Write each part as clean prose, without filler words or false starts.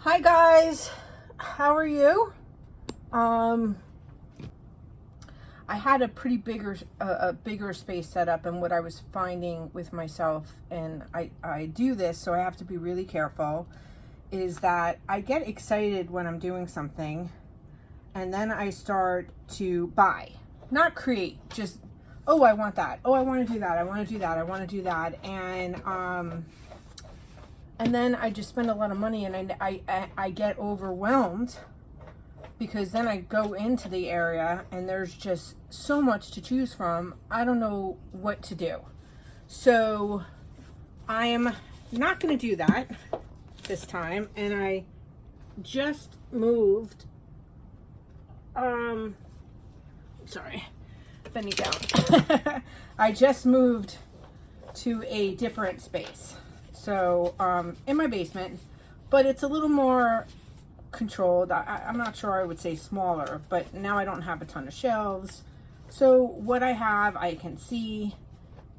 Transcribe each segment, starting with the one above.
Hi guys, how are you? I had a pretty bigger space set up, and what I was finding with myself, and I do this, so I have to be really careful, is that I get excited when I'm doing something, and then I start to buy, not create, just, oh, I want that, oh, I want to do that, I want to do that, I want to do that, and then I just spend a lot of money, and I get overwhelmed, because then I go into the area and there's just so much to choose from. I don't know what to do. So I am not going to do that this time. And I just moved, sorry, bending down. I just moved to a different space. So, in my basement, but it's a little more controlled. I'm not sure I would say smaller, but now I don't have a ton of shelves. So what I have, I can see,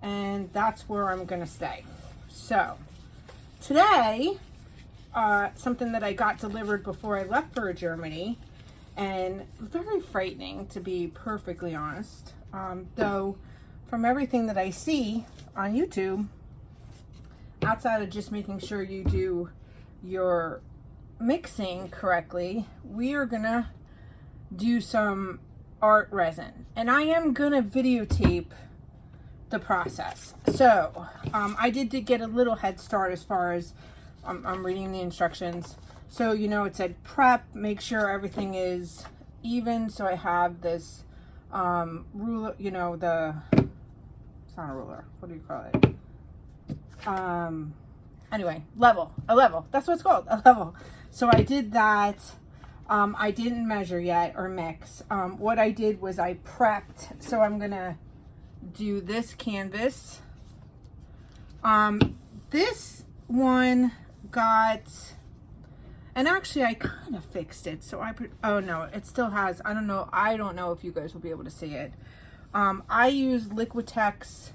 and that's where I'm going to stay. So today, something that I got delivered before I left for Germany, and very frightening, to be perfectly honest. Though from everything that I see on YouTube, outside of just making sure you do your mixing correctly, we are gonna do some ArtResin, and I am gonna videotape the process. So I did get a little head start as far as I'm reading the instructions. So it said prep, make sure everything is even. So I have this ruler, it's not a ruler, what do you call it? Anyway, a level, that's what it's called, a level. So I did that. I didn't measure yet or mix. What I did was I prepped. So I'm gonna do this canvas. This one got, and actually I kind of fixed it. So oh no, it still has, I don't know if you guys will be able to see it. I use Liquitex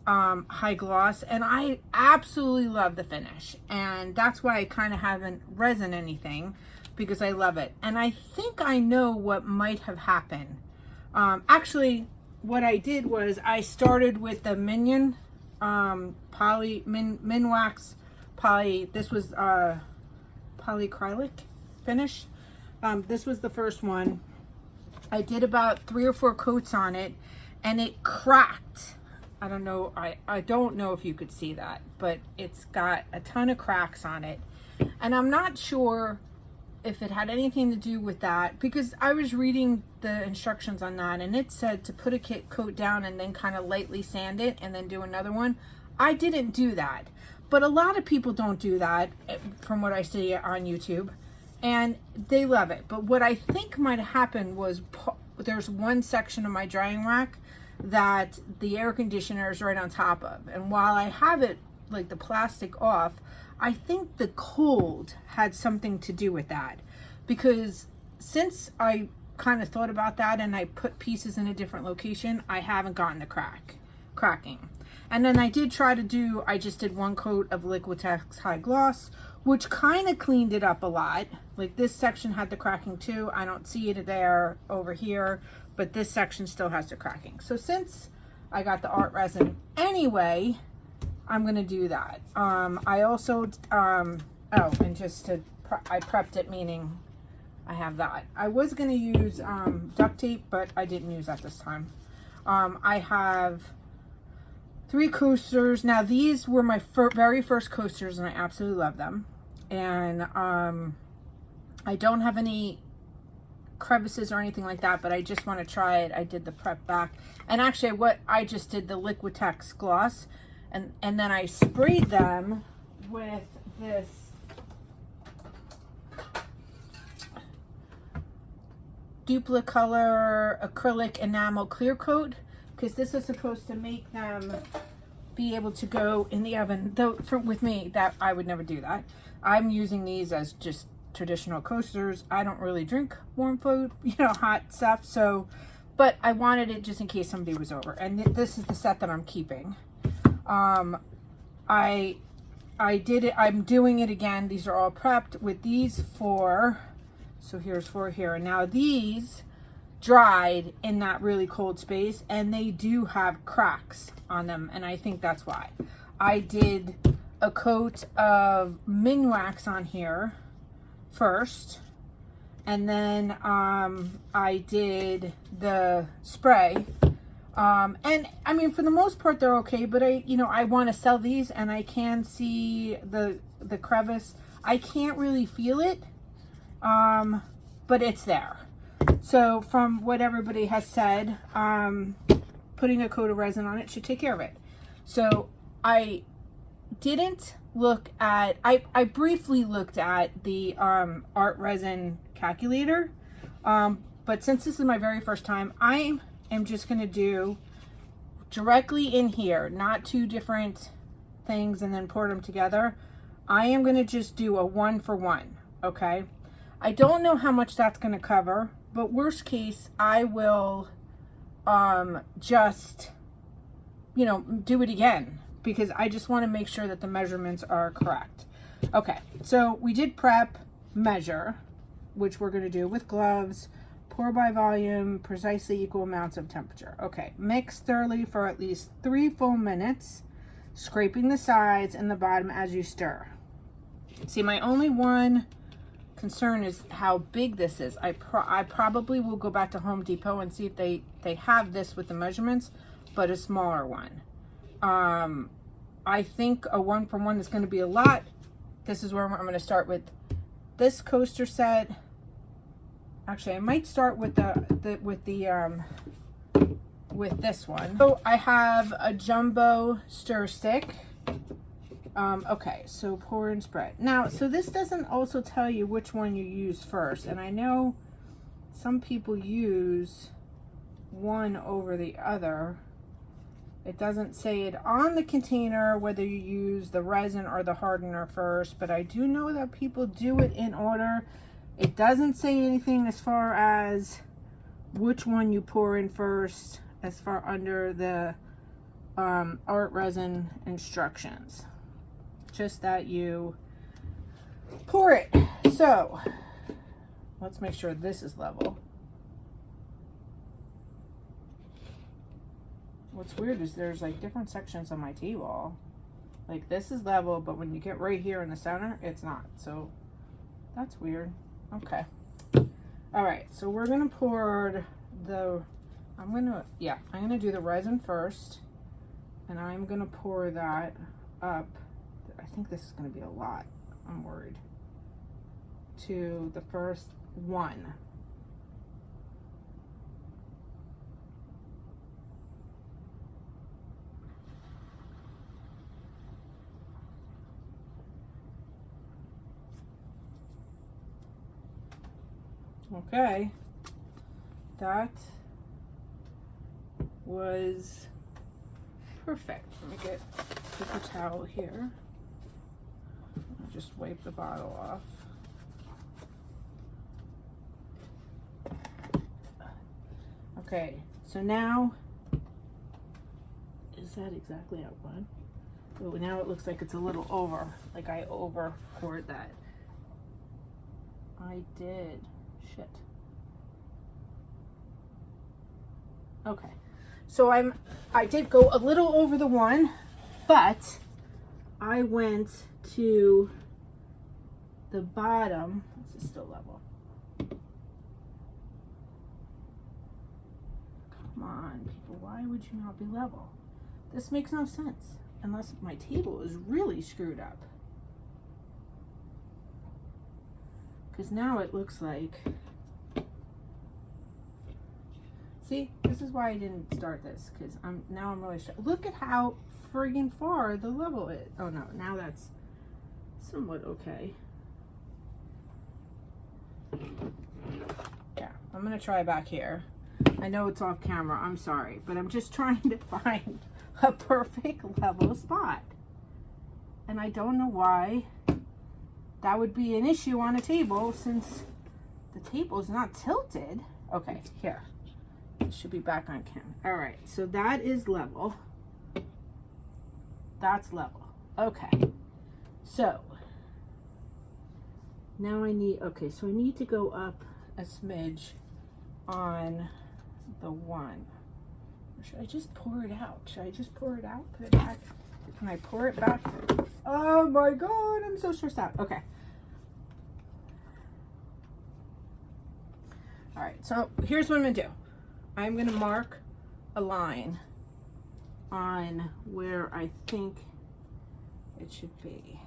high gloss, and I absolutely love the finish, and that's why I kind of haven't resin anything, because I love it. And I think I know what might have happened. Actually, what I did was I started with the Minion Minwax poly. This was polyacrylic finish. This was the first one. I did about 3 or 4 coats on it, and it cracked. I don't know, I don't know if you could see that, but it's got a ton of cracks on it. And I'm not sure if it had anything to do with that, because I was reading the instructions on that, and it said to put a coat down and then kind of lightly sand it and then do another one. I didn't do that, but a lot of people don't do that from what I see on YouTube, and they love it. But what I think might have happened was there's one section of my drying rack that the air conditioner is right on top of, and while I have it, like, the plastic off, I think the cold had something to do with that, because since I kind of thought about that and I put pieces in a different location, I haven't gotten the cracking. And then I did try to do, I just did 1 coat of Liquitex high gloss, which kind of cleaned it up a lot. Like, this section had the cracking too. I don't see it there over here, but this section still has the cracking. So since I got the ArtResin anyway, I'm gonna do that. I also, and just to, I prepped it, meaning I have that. I was gonna use duct tape, but I didn't use that this time. I have 3 coasters. Now these were my very first coasters, and I absolutely love them. And I don't have any crevices or anything like that, but I just want to try it. I did the prep back, and actually what I just did the Liquitex gloss, and then I sprayed them with this Duplicolor acrylic enamel clear coat, because this is supposed to make them be able to go in the oven. Though with me, that I would never do that. I'm using these as just traditional coasters. I don't really drink warm food, hot stuff. So, but I wanted it just in case somebody was over. And this is the set that I'm keeping. I I did it, I'm doing it again. These are all prepped with these 4. So here's 4 here. And now these dried in that really cold space, and they do have cracks on them, and I think that's why. I did a coat of Minwax on here first, and then I did the spray. And I mean, for the most part, they're okay, but I want to sell these, and I can see the crevice. I can't really feel it, but it's there. So from what everybody has said, putting a coat of resin on it should take care of it. So I didn't look at, I briefly looked at the ArtResin calculator, but since this is my very first time, I am just going to do directly in here, not 2 different things and then pour them together. I am going to just do a 1-for-1, okay? I don't know how much that's going to cover, but worst case, I will just, do it again, because I just want to make sure that the measurements are correct. Okay, so we did prep, measure, which we're going to do with gloves, pour by volume, precisely equal amounts of temperature. Okay, mix thoroughly for at least 3 full minutes, scraping the sides and the bottom as you stir. See, my only one concern is how big this is. I probably will go back to Home Depot and see if they have this with the measurements, but a smaller one. I think a 1-for-1 is going to be a lot. This is where I'm going to start with this coaster set. Actually, I might start with with this one. So I have a jumbo stir stick. Okay, so pour and spread. Now, so this doesn't also tell you which one you use first, and I know some people use one over the other. It doesn't say it on the container whether you use the resin or the hardener first, but I do know that people do it in order. It doesn't say anything as far as which one you pour in first, as far under the ArtResin instructions. Just that you pour it. So let's make sure this is level. What's weird is there's like different sections on my table. Like this is level, but when you get right here in the center, it's not. So that's weird. Okay. All right. So we're going to pour I'm going to do the resin first, and I'm going to pour that up. I think this is going to be a lot. I'm worried. To the first one. Okay, that was perfect. Let me get a paper towel here. I'll just wipe the bottle off. Okay, so now, is that exactly how one? Oh, now it looks like it's a little over, like I over poured that. I did. Shit. Okay, so I did go a little over the one, but I went to the bottom. This is still level. Come on, people, why would you not be level? This makes no sense unless my table is really screwed up. Because now it looks like, see, this is why I didn't start this, because I'm really sure. Look at how friggin' far the level is. Oh no, now that's somewhat okay. Yeah, I'm gonna try back here. I know it's off camera, I'm sorry, but I'm just trying to find a perfect level spot. And I don't know why that would be an issue on a table, since the table is not tilted. Okay, here. It should be back on camera. All right, so that is level. That's level. Okay. So now I need, okay, so I need to go up a smidge on the one. Or should I just pour it out? Should I just pour it out? Put it back? Can I pour it back? Oh my God, I'm so stressed out. Okay. All right, so here's what I'm gonna do. I'm gonna mark a line on where I think it should be.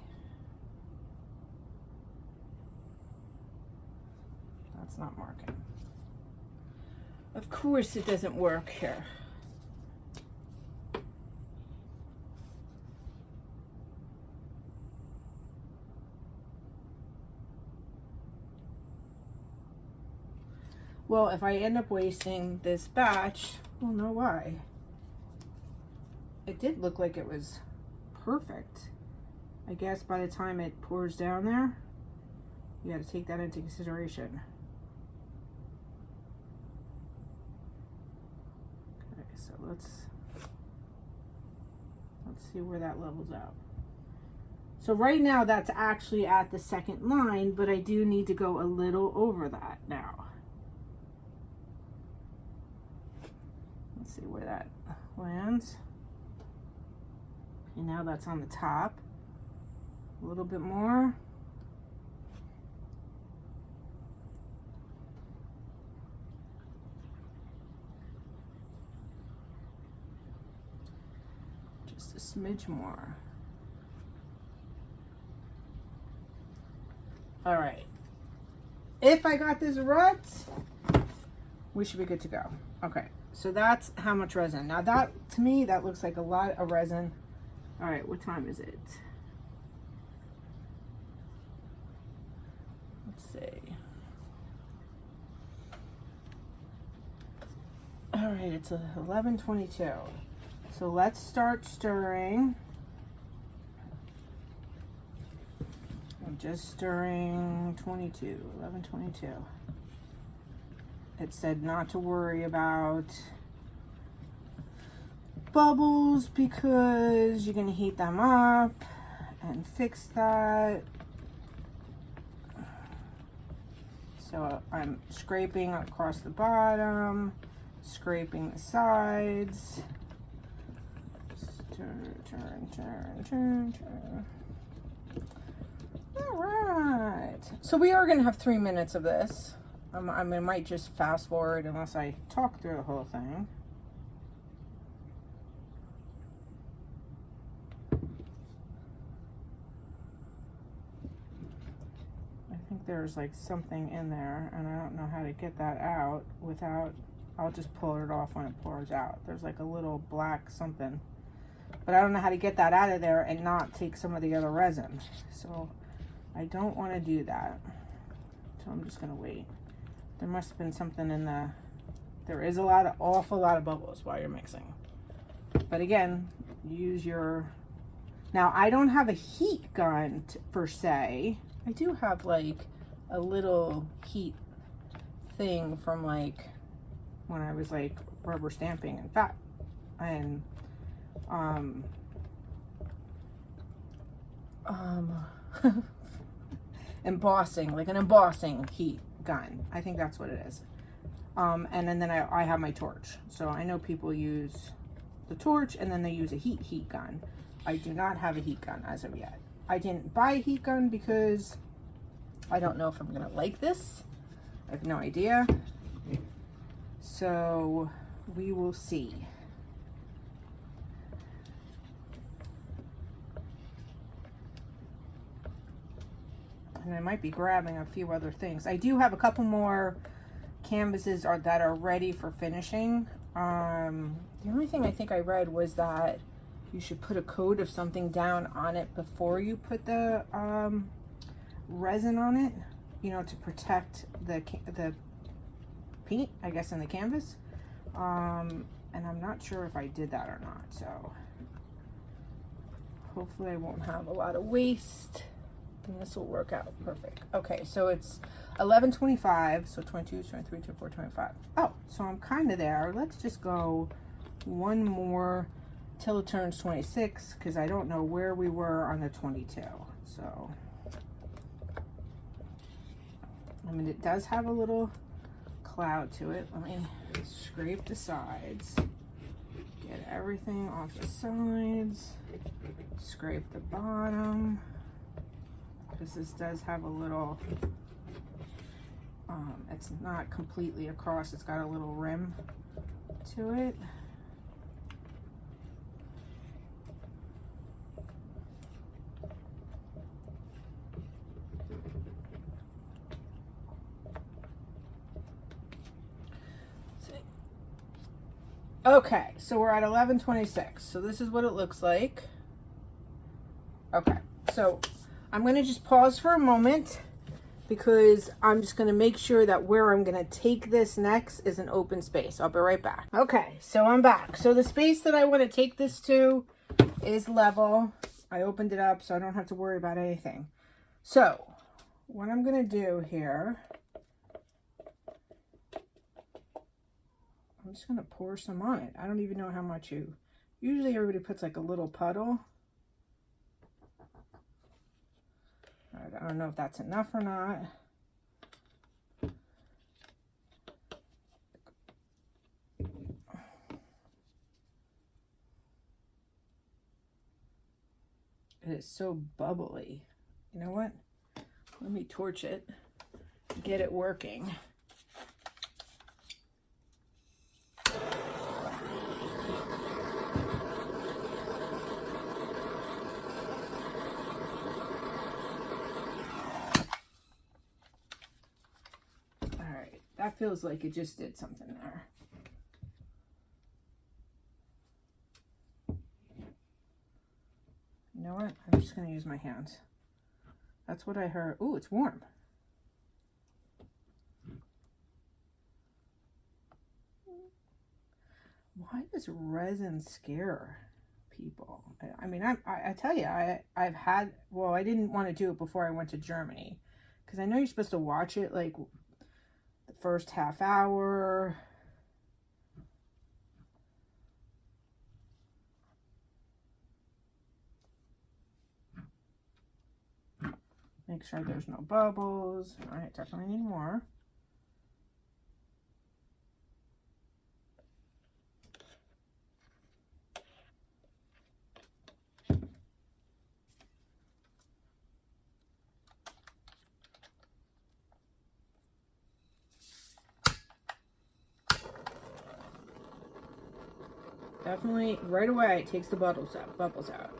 That's not marking. Of course it doesn't work here. Well, if I end up wasting this batch, we'll know why. It did look like it was perfect. I guess by the time it pours down there, you got to take that into consideration. Okay, so let's see where that levels out. So right now that's actually at the second line, but I do need to go a little over that now. Let's see where that lands. And now that's on the top. A little bit more. Just a smidge more. All right. If I got this right, we should be good to go. Okay. So that's how much resin. Now that, to me, that looks like a lot of resin. All right, what time is it? Let's see. All right, it's 11:22. So let's start stirring. I'm just stirring 11:22. It said not to worry about bubbles because you're going to heat them up and fix that. So I'm scraping across the bottom, scraping the sides. Turn. All right. So we are going to have 3 minutes of this. I might just fast forward unless I talk through the whole thing. I think there's like something in there and I don't know how to get that out without, I'll just pull it off when it pours out. There's like a little black something, but I don't know how to get that out of there and not take some of the other resin. So I don't want to do that. So I'm just going to wait. There must have been something in the, there is awful lot of bubbles while you're mixing. But again, use your, now I don't have a heat gun per se. I do have like a little heat thing from like when I was like rubber stamping and fat and embossing, like an embossing heat gun. I think that's what it is. And then I have my torch. So I know people use the torch and then they use a heat gun. I do not have a heat gun as of yet. I didn't buy a heat gun because I don't know if I'm gonna like this. I have no idea. So we will see. And I might be grabbing a few other things. I do have a couple more canvases that are ready for finishing. The only thing I think I read was that you should put a coat of something down on it before you put the resin on it, you know, to protect the paint, I guess, in the canvas. And I'm not sure if I did that or not, so hopefully I won't have a lot of waste. And this will work out perfect. Okay, so it's 11:25, so 22, 23, 24, 25. Oh, so I'm kind of there. Let's just go one more till it turns 26, because I don't know where we were on the 22. So, I mean, it does have a little cloud to it. Let me scrape the sides, get everything off the sides, scrape the bottom, because this does have a little, it's not completely across, it's got a little rim to it. Okay, so we're at 11:26. So this is what it looks like. Okay, so I'm going to just pause for a moment because I'm just going to make sure that where I'm going to take this next is an open space. I'll be right back. Okay, so I'm back. So the space that I want to take this to is level. I opened it up so I don't have to worry about anything. So what I'm going to do here, I'm just going to pour some on it. I don't even know how much usually everybody puts like a little puddle. All right, I don't know if that's enough or not. It is so bubbly. You know what? Let me torch it, get it working. That feels like it just did something there. You know what? I'm just going to use my hands. That's what I heard. Ooh, it's warm. Why does resin scare people? I mean, I tell you, I've had, well, I didn't want to do it before I went to Germany, because I know you're supposed to watch it like the first half hour. Make sure there's no bubbles. All right, definitely need more. Definitely right away it takes the bubbles out.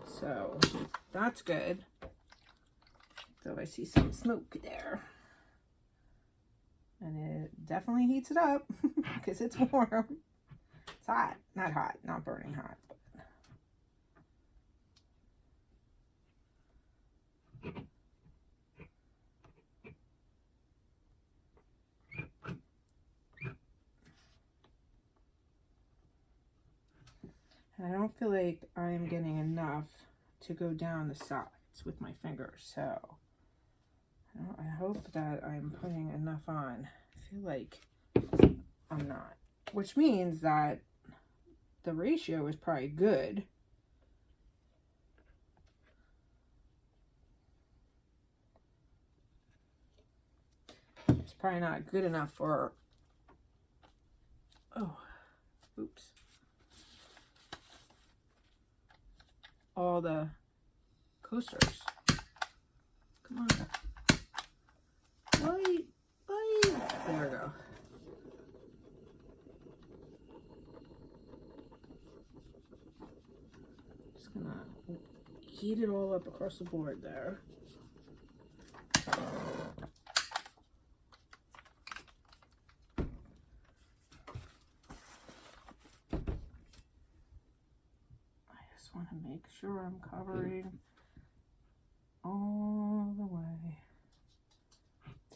So that's good. So I see some smoke there. And it definitely heats it up because it's warm. It's hot. Not hot, not burning hot. And I don't feel like I am getting enough to go down the sides with my fingers, so I hope that I'm putting enough on. I feel like I'm not, which means that the ratio is probably good. It's probably not good enough for, oh, oops, all the coasters. Come on. Wait. There we go. Just gonna heat it all up across the board there. I just want to make sure I'm covering all the way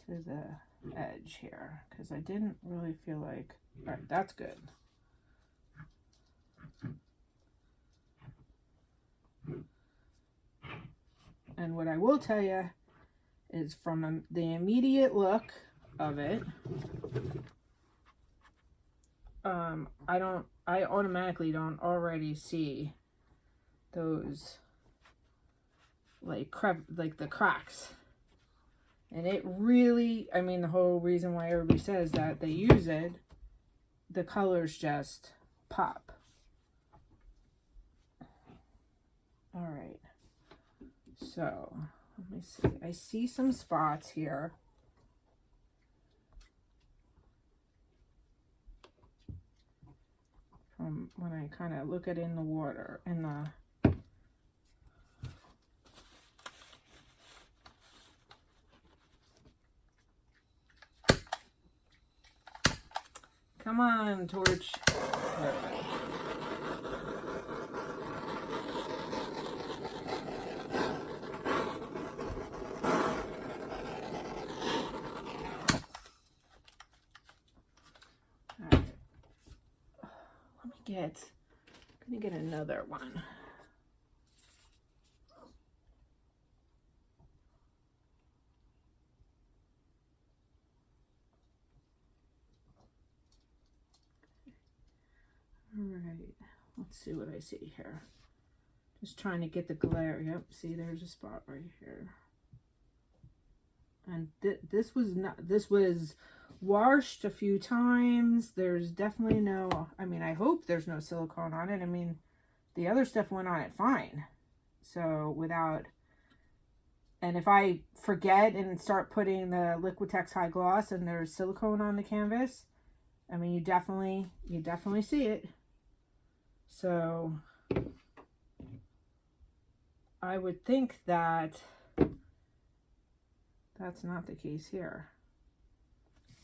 to the edge here, because I didn't really feel like, all right, that's good. And what I will tell you is from the immediate look of it, I automatically don't already see those like the cracks. And it really, I mean, the whole reason why everybody says that they use it, the colors just pop. All right. So, let me see. I see some spots here. From when I kind of look at it in the water, in the come on, torch. Perfect. All right. I'm gonna get another one. All right, let's see what I see here. Just trying to get the glare. Yep, see, there's a spot right here. And this was washed a few times. There's definitely no, I mean, I hope there's no silicone on it. I mean, the other stuff went on it fine. So without, and if I forget and start putting the Liquitex High Gloss and there's silicone on the canvas, I mean, you definitely see it. So I would think that that's not the case here,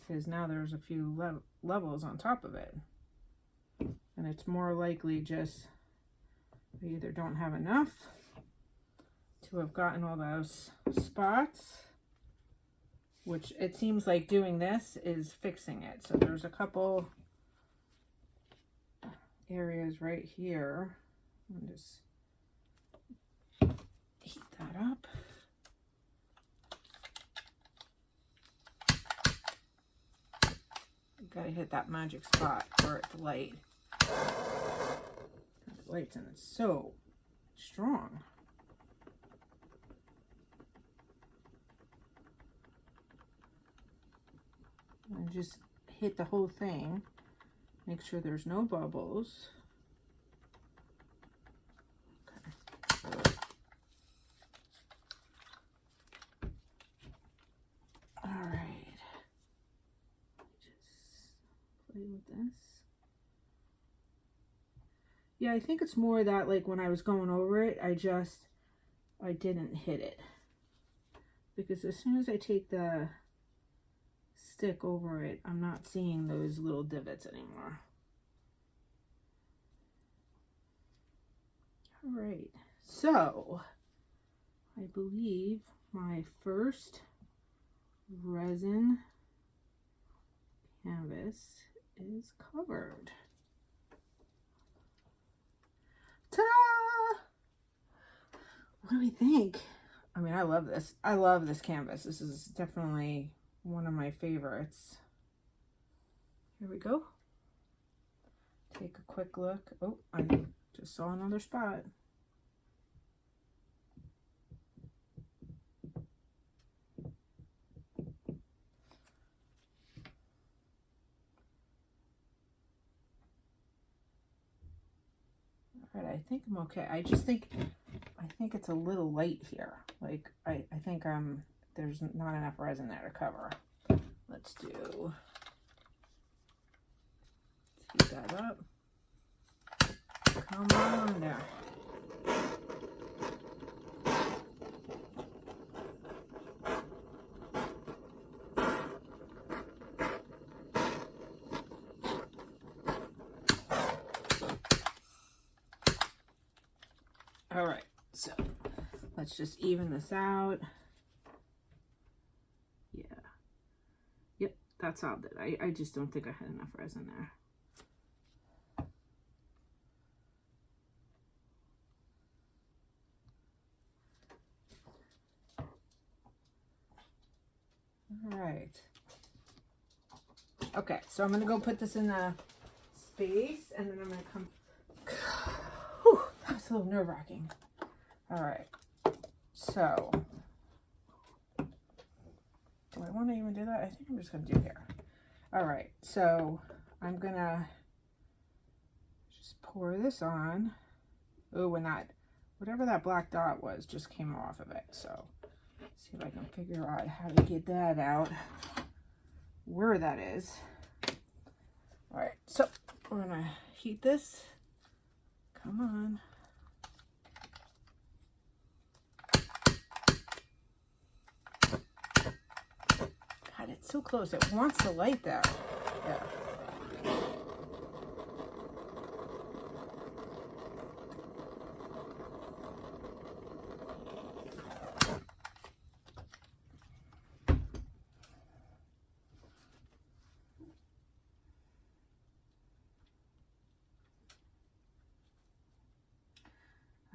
because now there's a few levels on top of it, and it's more likely just we either don't have enough to have gotten all those spots, which it seems like doing this is fixing it. So there's a couple areas right here. I'll just heat that up. You gotta hit that magic spot for it to light. It lights and it's so strong. And just hit the whole thing. Make sure there's no bubbles. Okay. All right. Just play with this. Yeah, I think it's more that like when I was going over it, I didn't hit it. Because as soon as I take the stick over it, I'm not seeing those little divots anymore. All right, so I believe my first resin canvas is covered. Ta-da! What do we think? I mean, I love this. I love this canvas. This is definitely one of my favorites. Here we go. Take a quick look. Oh, I just saw another spot. All right, I think I'm okay. I think it's a little light here. Like I think there's not enough resin there to cover. Let's heat that up. Come on there. All right, so let's just even this out. Yeah. Yep, that's all good. I just don't think I had enough resin there. All right. Okay, so I'm gonna go put this in the space, and then I'm going to come. Whew, that was a little nerve-wracking. All right. So, do I want to even do that? I think I'm just going to do here. All right. So, I'm going to just pour this on. Oh, and that, whatever that black dot was, just came off of it. So, let's see if I can figure out how to get that out, where that is. All right. So, we're going to heat this. Come on. God, it's so close. It wants to light there. Yeah.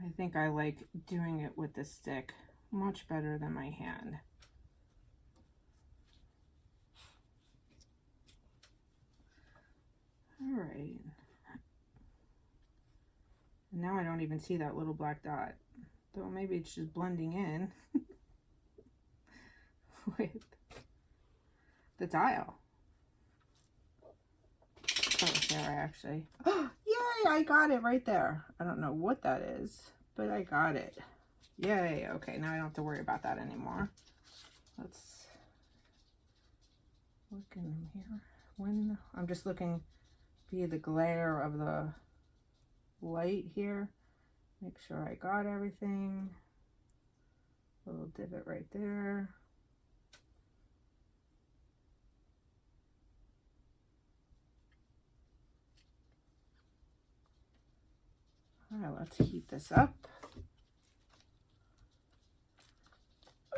I think I like doing it with the stick much better than my hand. All right. Now I don't even see that little black dot. Though maybe it's just blending in with the tile. Oh, there I actually. Oh, yay! I got it right there. I don't know what that is, but I got it. Yay! Okay, now I don't have to worry about that anymore. Let's look in here. When I'm just looking via the glare of the light here. Make sure I got everything. Little divot right there. All right, let's heat this up.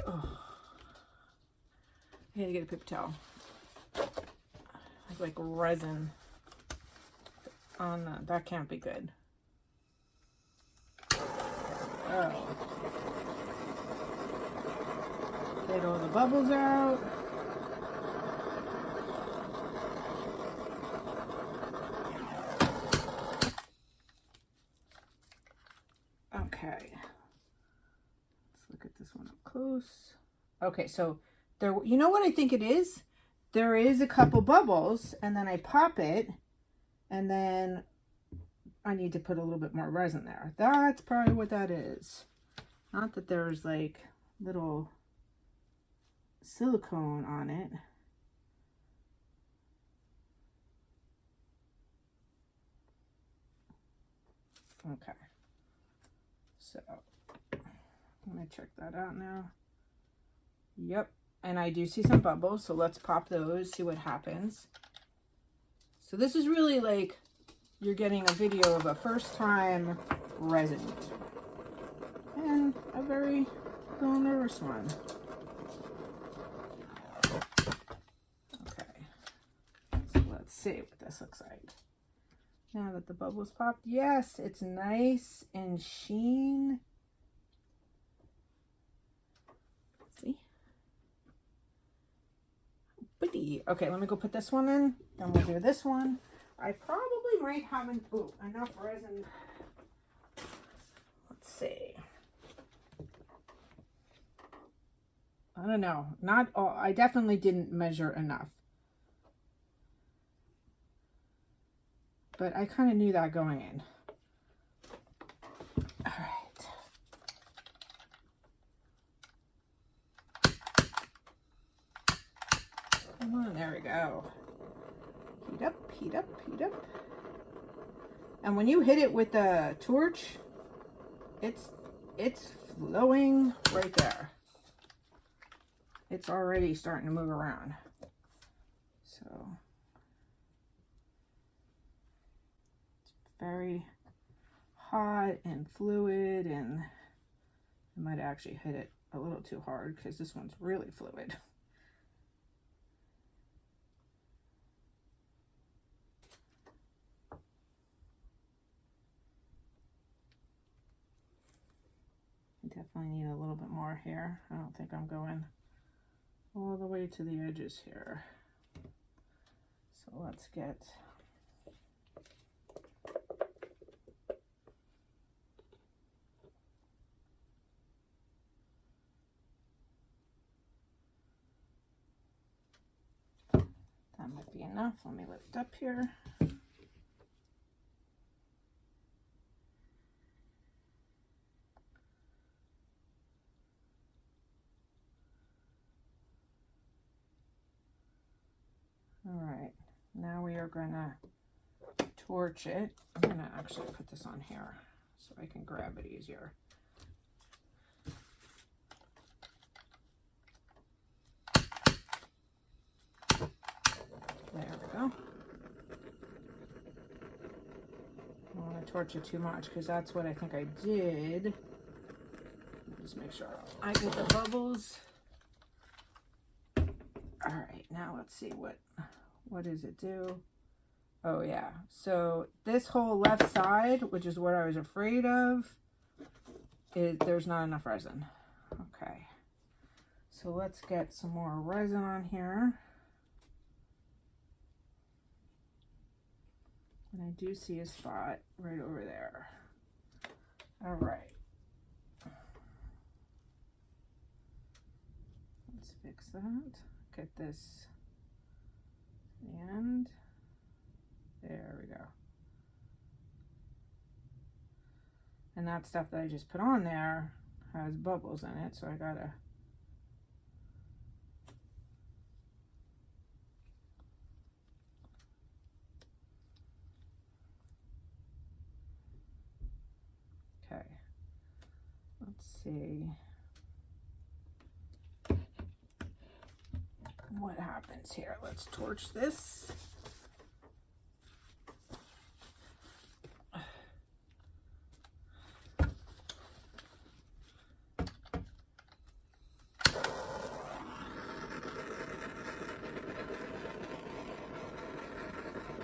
Oh. I had to get a paper towel. Like resin on that can't be good. Oh. Get all the bubbles out. Okay. Let's look at this one up close. Okay, so there, you know what I think it is? There is a couple bubbles, and then I pop it, and then I need to put a little bit more resin there. That's probably what that is. Not that there's like little silicone on it. Okay. So, I'm going to check that out now. Yep. And I do see some bubbles, so let's pop those, see what happens. So this is really like you're getting a video of a first time resin user. And a very little nervous one. Okay. So let's see what this looks like. Now that the bubbles popped, yes, it's nice and sheen. See? Pretty. Okay, let me go put this one in, then we'll do this one. I probably might have enough resin. Let's see. I don't know. Not all. I definitely didn't measure enough. But I kind of knew that going in. All right. Come on, there we go. Heat up, heat up, heat up. And when you hit it with the torch, it's flowing right there. It's already starting to move around. So it's very hot and fluid, and I might actually hit it a little too hard because this one's really fluid. Definitely need a little bit more here. I don't think I'm going all the way to the edges here. So let's get must be enough. Let me lift up here. All right, now we are gonna torch it. I'm gonna actually put this on here so I can grab it easier. There we go. I don't want to torch it too much because that's what I think I did. Just make sure I get the bubbles. All right, now let's see what does it do? Oh yeah, so this whole left side, which is what I was afraid of, there's not enough resin. Okay, so let's get some more resin on here. And I do see a spot right over there. All right. Let's fix that. Get this to the end. There we go. And that stuff that I just put on there has bubbles in it, so I gotta okay. Let's see what happens here. Let's torch this.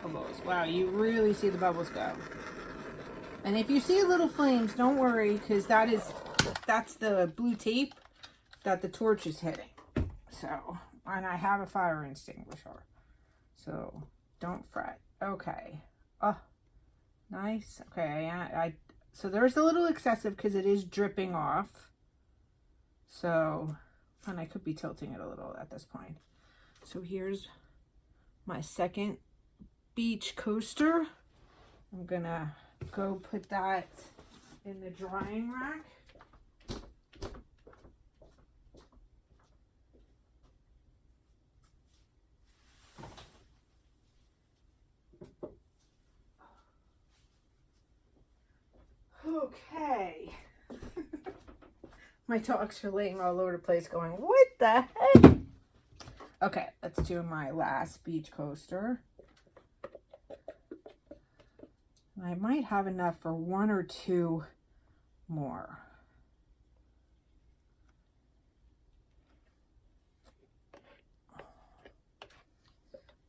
Bubbles. Wow, you really see the bubbles go. And if you see little flames, don't worry, because that's the blue tape that the torch is hitting. So, and I have a fire extinguisher, so don't fret. Okay. Oh, nice. Okay, so there's a little excessive because it is dripping off. So, and I could be tilting it a little at this point. So here's my second beach coaster. I'm gonna go put that in the drying rack. Okay. My dogs are laying all over the place going, what the heck? Okay, let's do my last beach coaster. I might have enough for one or two more.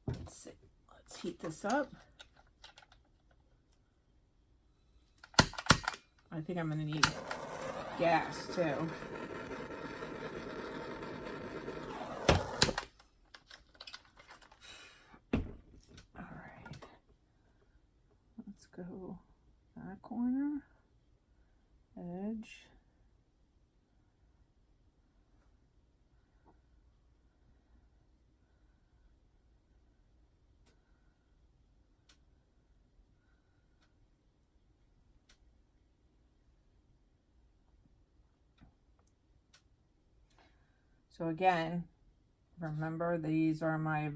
Let's see. Let's heat this up. I think I'm going to need gas too. All right. Let's go that corner, edge. So again, remember these are my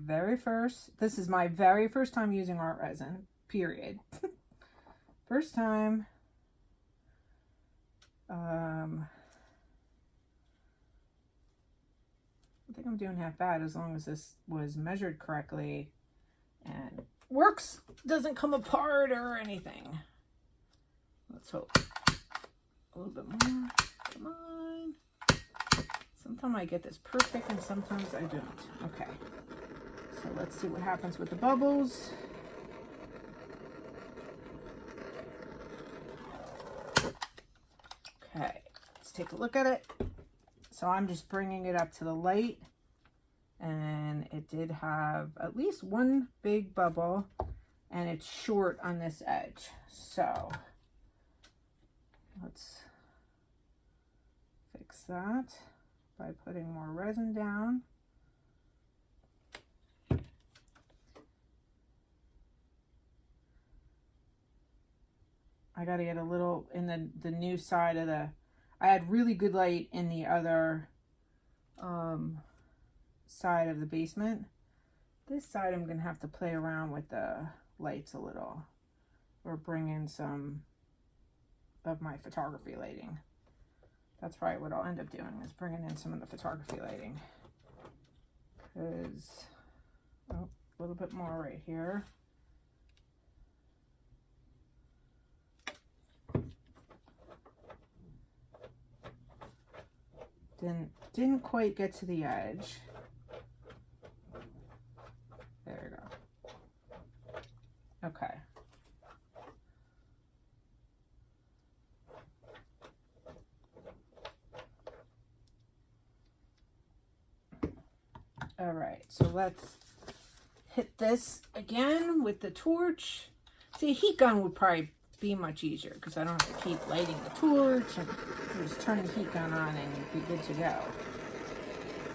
this is my very first time using ArtResin, period. First time. I think I'm doing half bad as long as this was measured correctly and works, doesn't come apart or anything. Let's hope. A little bit more. Come on. Sometimes I get this perfect and sometimes I don't. Okay. So let's see what happens with the bubbles. Okay. Let's take a look at it. So I'm just bringing it up to the light. And it did have at least one big bubble. And it's short on this edge. So let's fix that by putting more resin down. I got to get a little in the new side of the, I had really good light in the other side of the basement. This side I'm going to have to play around with the lights a little, or bring in some of my photography lighting. That's probably what I'll end up doing, is bringing in some of the photography lighting. Because, oh, a little bit more right here. Didn't quite get to the edge. There you go. Okay. All right, so let's hit this again with the torch. See, a heat gun would probably be much easier because I don't have to keep lighting the torch and just turn the heat gun on and you'd be good to go.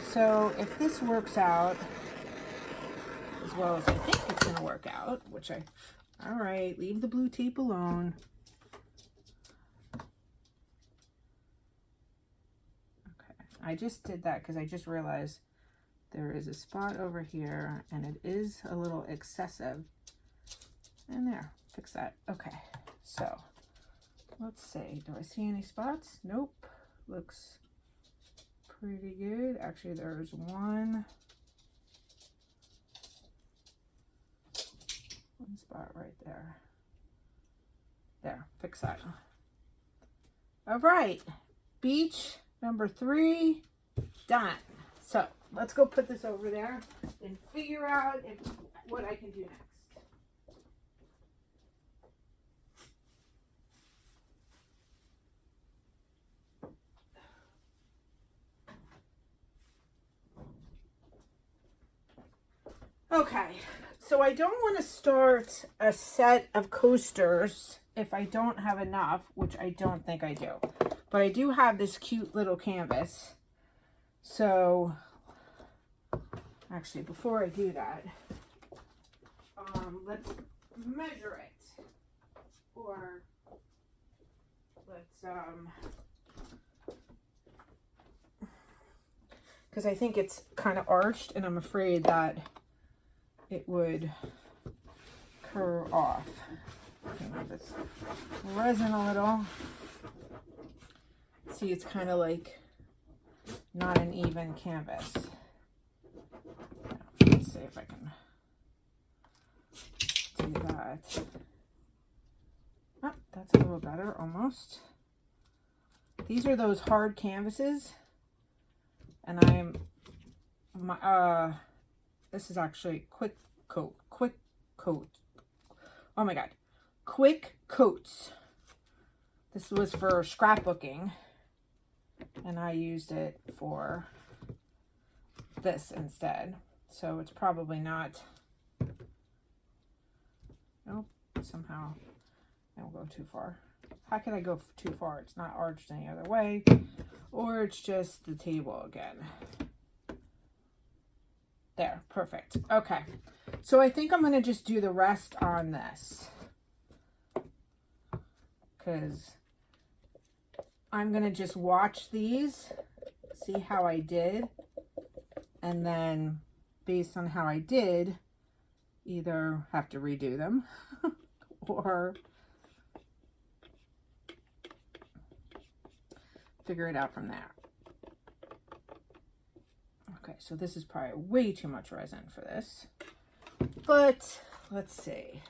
So if this works out as well as I think it's going to work out, which all right, leave the blue tape alone. Okay, I just did that because I just realized there is a spot over here and it is a little excessive. And there, fix that. Okay, so let's see. Do I see any spots? Nope. Looks pretty good. Actually, there's one spot right there. There, fix that. All right, beach number 3, done. So let's go put this over there and figure out what I can do next. Okay, so I don't want to start a set of coasters if I don't have enough, which I don't think I do. But I do have this cute little canvas. So, actually, before I do that, let's measure it. Or let's, because I think it's kind of arched and I'm afraid that it would curve off. Move this resin a little. See, it's kind of like not an even canvas. Let's see if I can do that. Oh, that's a little better, almost. These are those hard canvases, and this is actually quick coat. Oh my god, quick coats. This was for scrapbooking, and I used it for this instead. So it's probably not. Nope. Somehow I won't go too far. How can I go too far? It's not arched any other way, or it's just the table again. There, perfect. Okay, so I think I'm going to just do the rest on this, because I'm going to just watch these, see how I did, and then based on how I did, either have to redo them or figure it out from there. Okay, so this is probably way too much resin for this, but let's see.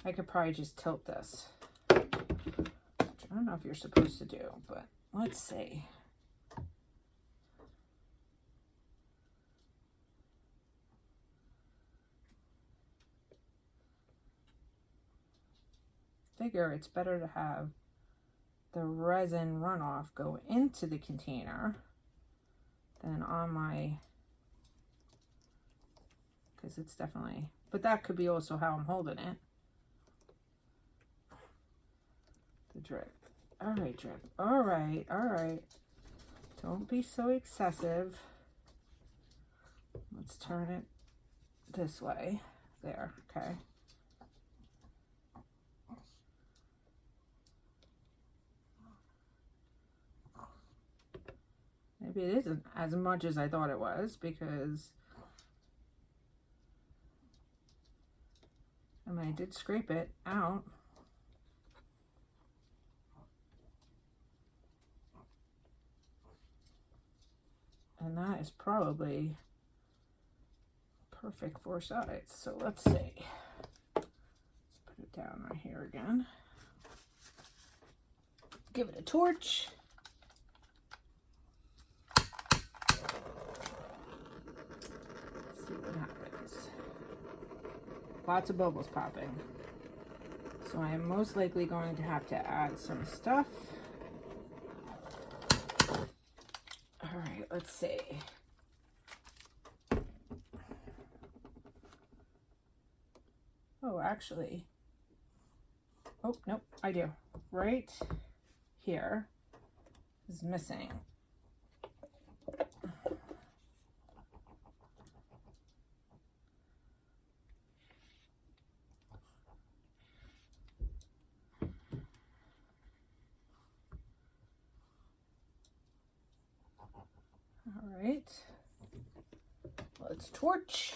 I could probably just tilt this, which I don't know if you're supposed to do, but let's see. Figure it's better to have the resin runoff go into the container than on my, because it's definitely, but that could be also how I'm holding it. the drip. All right, drip. All right, all right. Don't be so excessive. Let's turn it this way. There, okay. Maybe it isn't as much as I thought it was, because I mean, I did scrape it out. And that is probably perfect for sides. So let's see. Let's put it down right here again. Give it a torch. Let's see what happens. Lots of bubbles popping. So I am most likely going to have to add some stuff. All right, let's see. Oh, actually, oh, nope, I do. Right here is missing. All right, let's torch.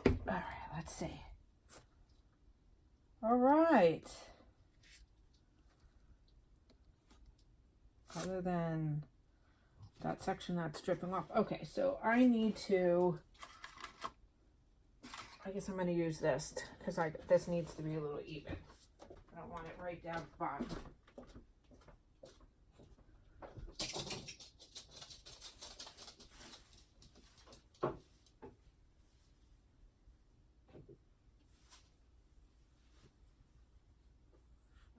All right, let's see. All right. Other than that section that's dripping off. Okay, so I need to, I guess I'm going to use this because this needs to be a little even. I don't want it right down the bottom.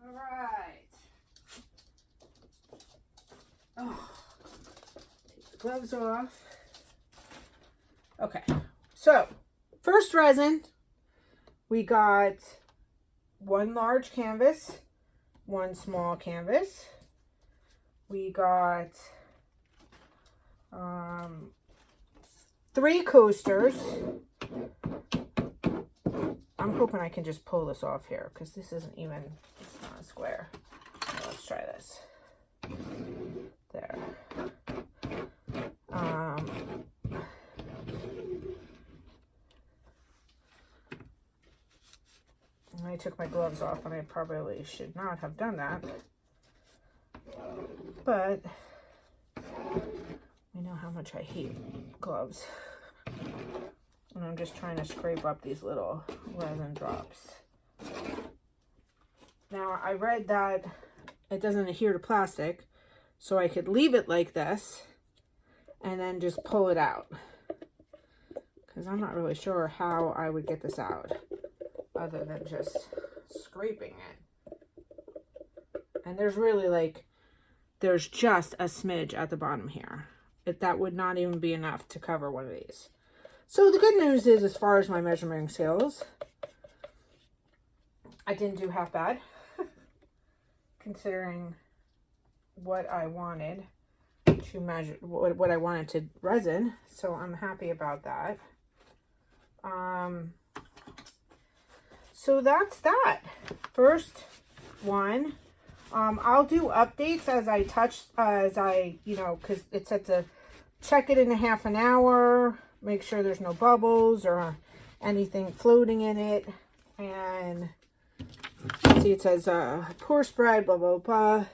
All right. Oh. Gloves off. Okay, so first resin, we got one large canvas, one small canvas. We got 3 coasters. I'm hoping I can just pull this off here because this isn't even, it's not a square. So let's try this. There. I took my gloves off and I probably should not have done that, but I know how much I hate gloves, and I'm just trying to scrape up these little resin drops. Now I read that it doesn't adhere to plastic, so I could leave it like this and then just pull it out, because I'm not really sure how I would get this out other than just scraping it. And there's really like, there's just a smidge at the bottom here. That would not even be enough to cover one of these. So the good news is, as far as my measuring scales, I didn't do half bad considering what I wanted to measure, what I wanted to resin. So I'm happy about that. So that's that. First one. I'll do updates as I touch, because it said to check it in a half an hour, make sure there's no bubbles or anything floating in it. And see, it says pour spread, blah, blah, blah.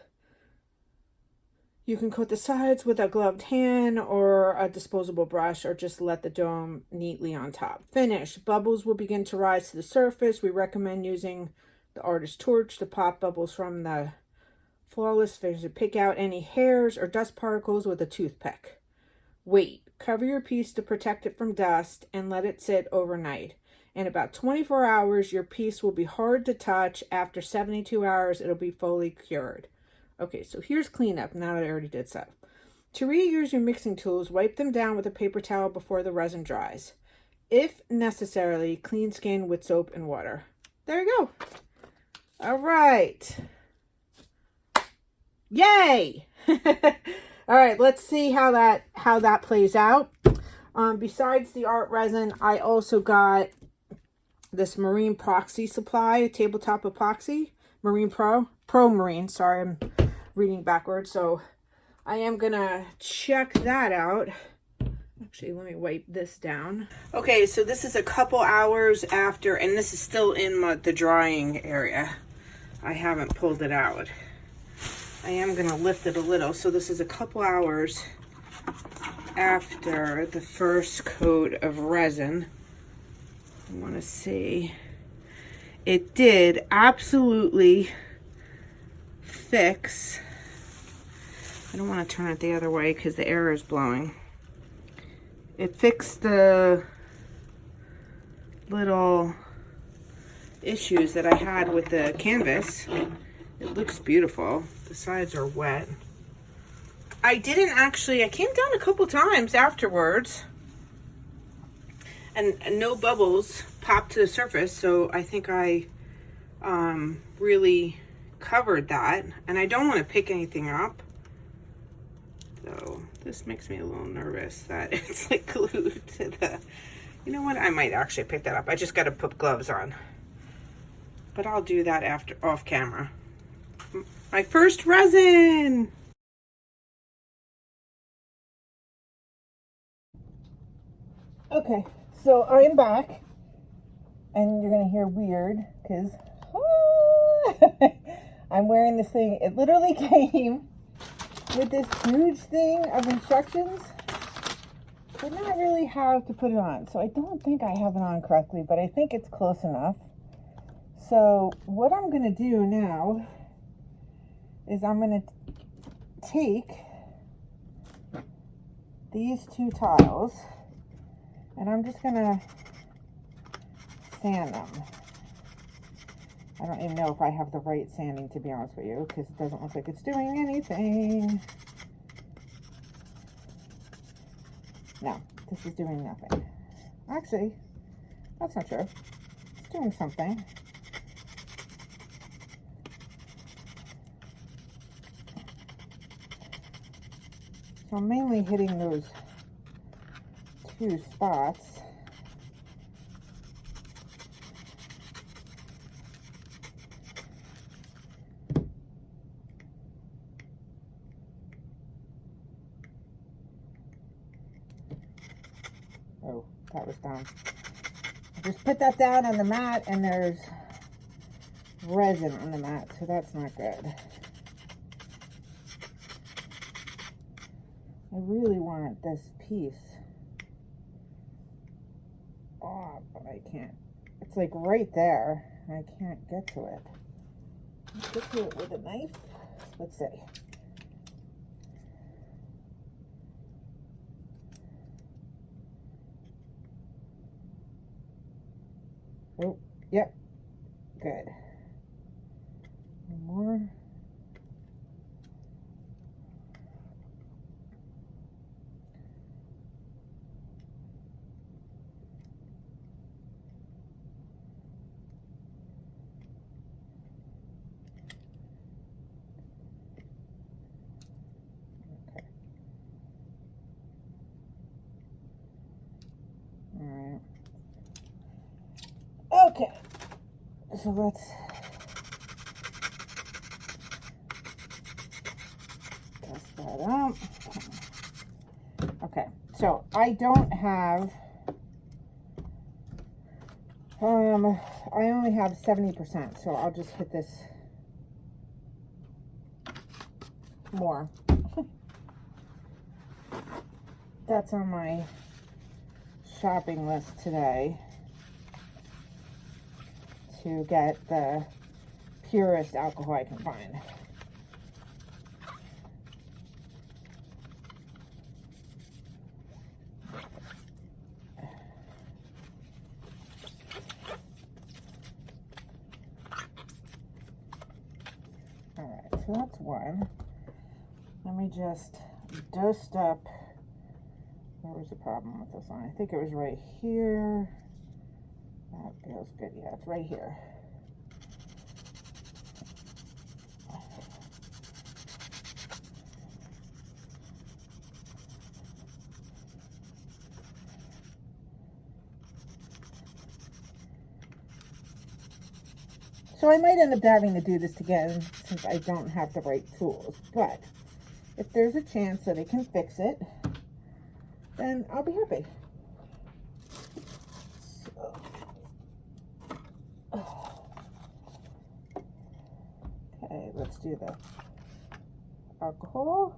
You can coat the sides with a gloved hand or a disposable brush, or just let the dome neatly on top. Finish. Bubbles will begin to rise to the surface. We recommend using the artist torch to pop bubbles from the flawless finish. Pick out any hairs or dust particles with a toothpick. Wait. Cover your piece to protect it from dust and let it sit overnight. In about 24 hours, your piece will be hard to touch. After 72 hours, it'll be fully cured. Okay, so here's cleanup now that I already did so. To reuse your mixing tools, wipe them down with a paper towel before the resin dries. If necessary, clean skin with soap and water. There you go. All right. Yay! All right, let's see how that plays out. Besides the ArtResin, I also got this Marine Proxy supply, tabletop epoxy, Marine Pro Marine. Sorry, I'm reading backwards. So I am gonna check that out. Actually, let me wipe this down. Okay, so this is a couple hours after, and this is still in the drying area. I haven't pulled it out. I am gonna lift it a little. So this is a couple hours after the first coat of resin. I want to see. It did absolutely fix. I don't want to turn it the other way because the air is blowing. It fixed the little issues that I had with the canvas. It looks beautiful. The sides are wet. I came down a couple times afterwards and no bubbles popped to the surface, so I think I really covered that, and I don't want to pick anything up. So this makes me a little nervous that it's like glued to the, you know what, I might actually pick that up. I just got to put gloves on, but I'll do that off camera. My first resin. Okay, so I am back, and you're gonna hear weird because I'm wearing this thing. It literally came with this huge thing of instructions. Did not really have to put it on, so I don't think I have it on correctly, but I think it's close enough. So what I'm gonna do now is I'm gonna take these two tiles and I'm just gonna sand them. I don't even know if I have the right sanding, to be honest with you, because it doesn't look like it's doing anything. No, this is doing nothing. Actually, that's not true. It's doing something. So I'm mainly hitting those two spots. Oh, that was down. I just put that down on the mat and there's resin on the mat, so that's not good. I really want this piece off, but I can't. It's like right there, and I can't get to it. Let's get to it with a knife. Let's see. Oh, yep. Good. One more. Okay, so let's test that out. Okay, so I don't have, I only have 70%, so I'll just hit this more. That's on my shopping list today, to get the purest alcohol I can find. so that's one. Let me just dust up. Where was the problem with this one? I think it was right here. That feels good. Yeah, it's right here. So I might end up having to do this again since I don't have the right tools. But if there's a chance that I can fix it, then I'll be happy. So, okay, let's do the alcohol.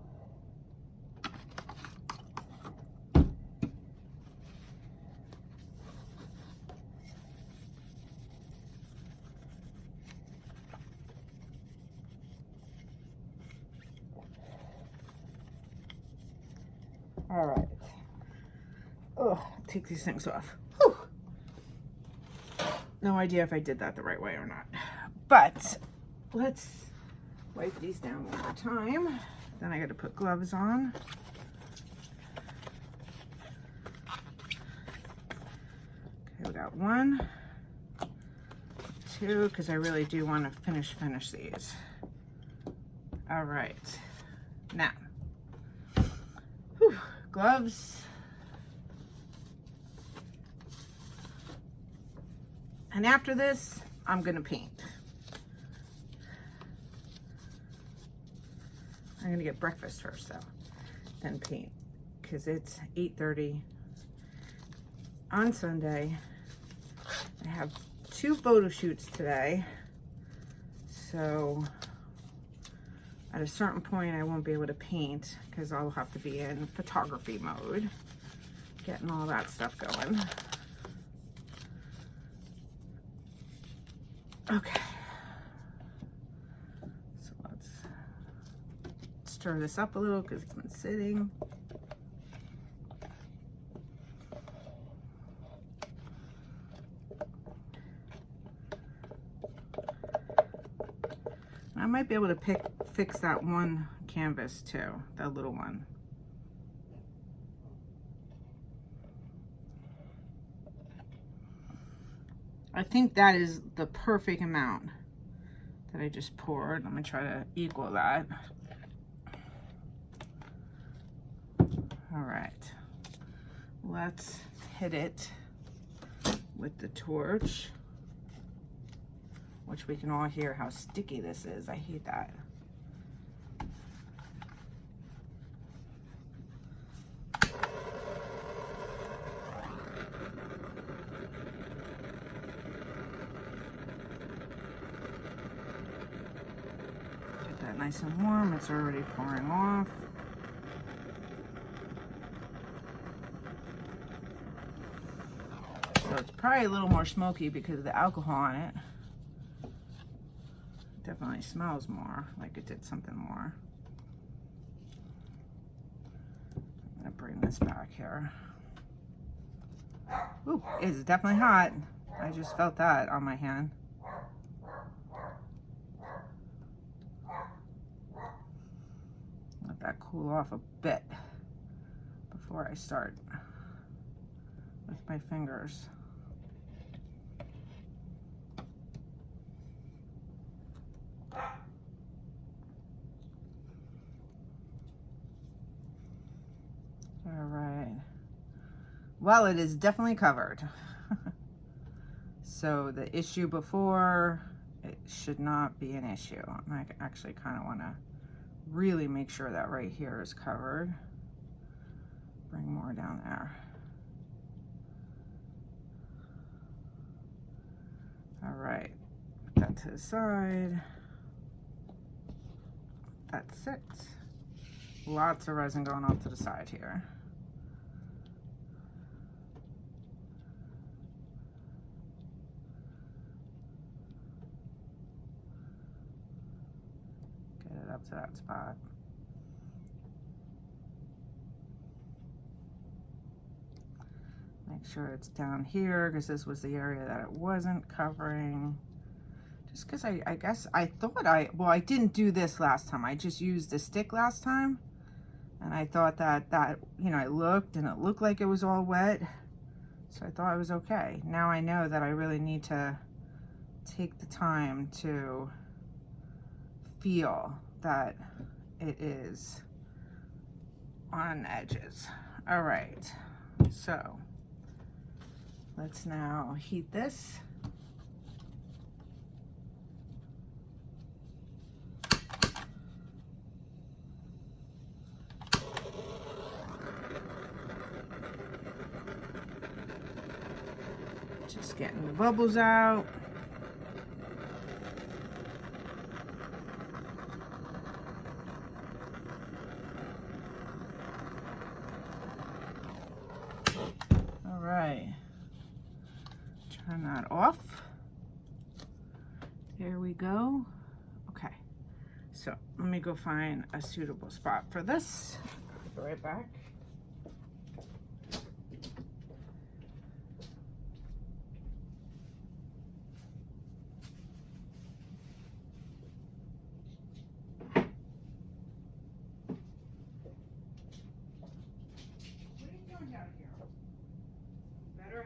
All right. Oh, take these things off. Whew. No idea if I did that the right way or not. But let's wipe these down one more time. Then I got to put gloves on. Okay, we got 1, 2, because I really do want to finish these. All right. Now, whew, gloves. And after this, I'm gonna paint. I'm gonna get breakfast first though, then paint, because it's 8:30 on Sunday. I have 2 photo shoots today, so at a certain point I won't be able to paint because I'll have to be in photography mode, getting all that stuff going. Okay, so let's stir this up a little because it's been sitting. I might be able to fix that one canvas too, that little one. I think that is the perfect amount that I just poured. I'm gonna try to equal that. All right, let's hit it with the torch, which we can all hear how sticky this is. I hate that. Nice and warm. It's already pouring off. So it's probably a little more smoky because of the alcohol on it. Definitely smells more like it did something more. I'm gonna bring this back here. Ooh, it's definitely hot. I just felt that on my hand. That cool off a bit before I start with my fingers. All right. Well, it is definitely covered. So the issue before, it should not be an issue. I actually kind of want to really make sure that right here is covered. Bring more down there. All right, put that to the side. That's it. Lots of resin going off to the side here. Up to that spot. Make sure it's down here because this was the area that it wasn't covering. Just because I guess I thought well, I didn't do this last time. I just used the stick last time. And I thought that, you know, I looked and it looked like it was all wet. So I thought it was okay. Now I know that I really need to take the time to feel that it is on edges. All right, so let's now heat this. Just getting the bubbles out. All right, turn that off. There we go. Okay, so let me go find a suitable spot for this. I'll be right back.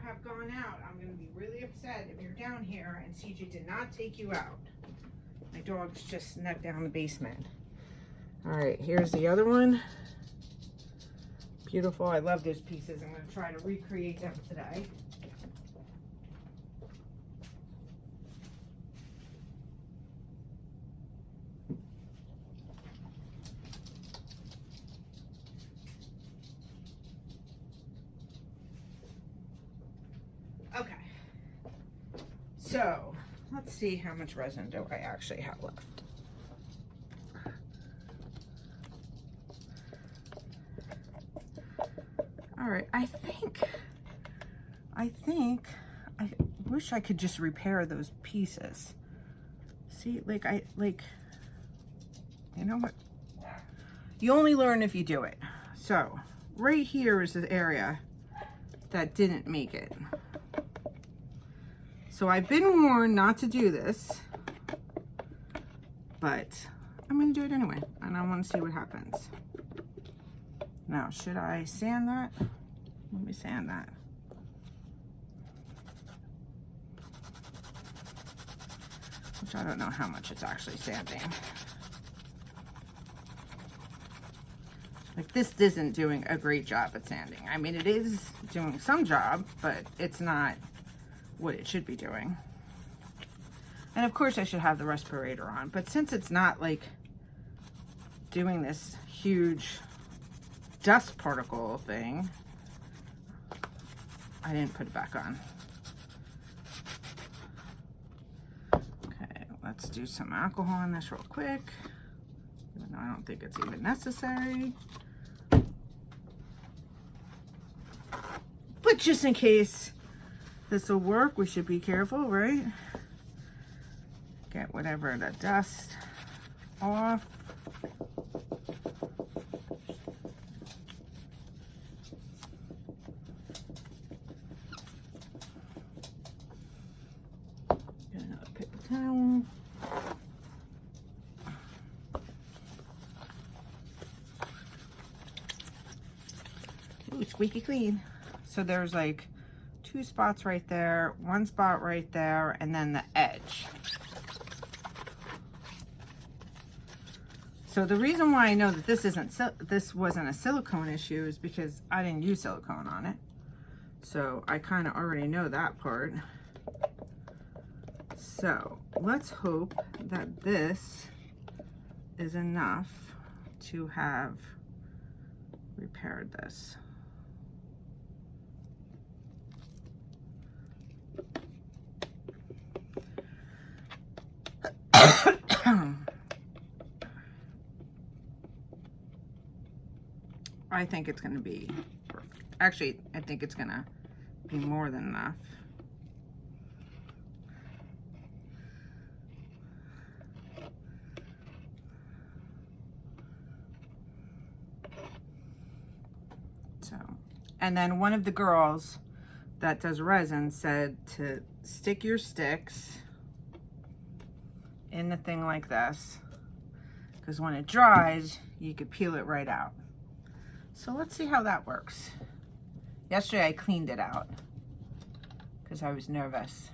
Have gone out. I'm going to be really upset if you're down here and CJ did not take you out. My dog's just snuck down the basement. All right, here's the other one. Beautiful. I love those pieces. I'm going to try to recreate them today. Okay, so let's see how much resin do I actually have left. All right, I wish I could just repair those pieces. See, like, you know what? You only learn if you do it. So right here is the area that didn't make it. So I've been warned not to do this, but I'm gonna do it anyway, and I wanna see what happens. Now, should I sand that? Let me sand that. Which I don't know how much it's actually sanding. Like, this isn't doing a great job at sanding. I mean, it is doing some job, but it's not what it should be doing. And of course I should have the respirator on, but since it's not like doing this huge dust particle thing, I didn't put it back on. Okay, let's do some alcohol on this real quick, even though I don't think it's even necessary. But just in case this will work, we should be careful, right? Get whatever the dust off. Get another paper towel. Ooh, squeaky clean. So there's like 2 spots right there, 1 spot right there, and then the edge. So the reason why I know that this wasn't a silicone issue is because I didn't use silicone on it. So I kind of already know that part. So let's hope that this is enough to have repaired this. I think it's going to be perfect. Actually, I think it's going to be more than enough. So, and then one of the girls that does resin said to stick your sticks in the thing like this, because when it dries, you could peel it right out. So let's see how that works. Yesterday I cleaned it out because I was nervous.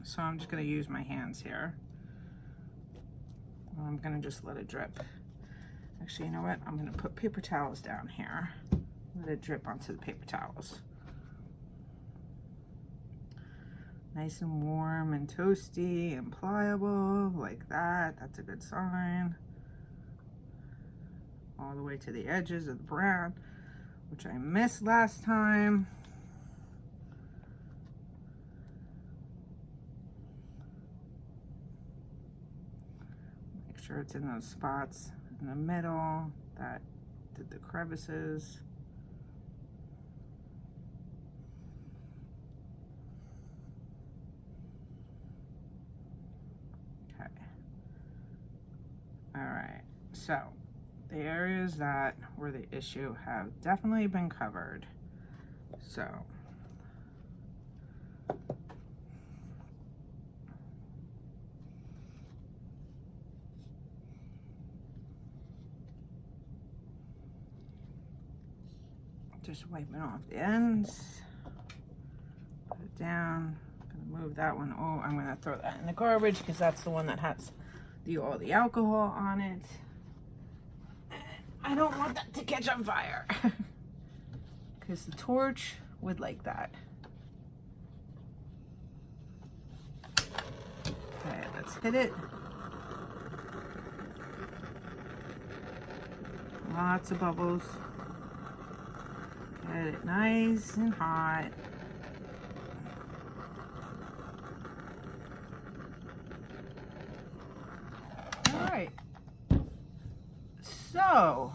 So I'm just going to use my hands here. I'm going to just let it drip. Actually, you know what? I'm going to put paper towels down here. Let it drip onto the paper towels. Nice and warm and toasty and pliable, like that. That's a good sign. All the way to the edges of the brown, which I missed last time. Sure it's in those spots in the middle that did the crevices. Okay. All right. So the areas that were the issue have definitely been covered. So just wiping off the ends, put it down. I'm gonna move that one. Oh, I'm gonna throw that in the garbage because that's the one that has all the alcohol on it. I don't want that to catch on fire because the torch would like that. Okay, let's hit it. Lots of bubbles. Get it nice and hot. All right. So,